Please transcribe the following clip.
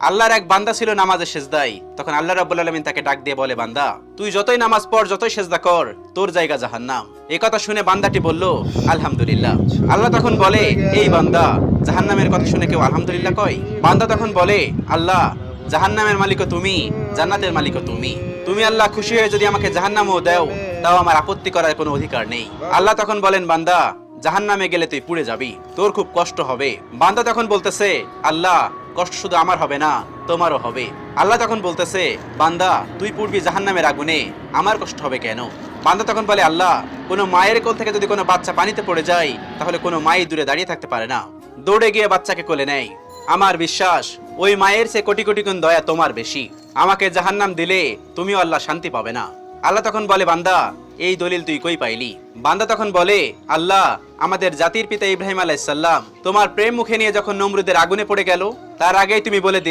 আল্লাহর এক বান্দা ছিল নামাজে সেজদায়। তখন আল্লাহ রাব্বুল আলামিন তাকে ডাক দিয়ে বলে, বান্দা তুই যতই নামাজ পড়, যতই সেজদা কর, তোর জায়গা জাহান্নাম। এই কথা শুনে বান্দাটি বলল, আলহামদুলিল্লাহ। আল্লাহ তখন বলে, এই বান্দা, জাহান্নামের কথা শুনে কেউ আলহামদুলিল্লাহ কয়? বান্দা তখন বলে, আল্লাহ, জাহান্নামের মালিকও তুমি, জান্নাতের মালিকও তুমি। তুমি আল্লাহ খুশি হয়ে যদি আমাকে জাহান্নামও দাও, তাও আমার আপত্তি করার কোনো অধিকার নেই। আল্লাহ তখন বলেন, বান্দা, জাহান্নামে গেলে তুই পুড়ে যাবি, তোর খুব কষ্ট হবে। বান্দা তখন বলতেছে, আল্লাহ, কষ্ট শুধু আমার হবে না, তোমারও হবে। আল্লাহ তখন বলতেছে, বান্দা, তুই পুড়বি জাহান্নামের আগুনে, আমার কষ্ট হবে কেন? বান্দা তখন বলে, আল্লাহ, কোনো মায়ের কোল থেকে যদি কোনো বাচ্চা পানিতে পড়ে যায়, তাহলে কোনো মাই দূরে দাঁড়িয়ে থাকতে পারে না, দৌড়ে গিয়ে বাচ্চাকে কোলে নেয়। আমার বিশ্বাস ওই মায়ের চেয়ে কোটি কোটি গুণ দয়া তোমার বেশি। আমাকে জাহান্নাম দিলে তুমিও আল্লাহ শান্তি পাবে না। আল্লাহ তখন বলে, বান্দা, এই দলিল তুই কই পাইলি? বান্দা তখন বলে, আল্লাহ, আমাদের জাতির পিতা ইব্রাহিম আলাইহিস সালাম তোমার প্রেম মুখে নিয়ে যখন নমরুদের আগুনে পড়ে গেল, তার আগেই তুমি বলে দিলে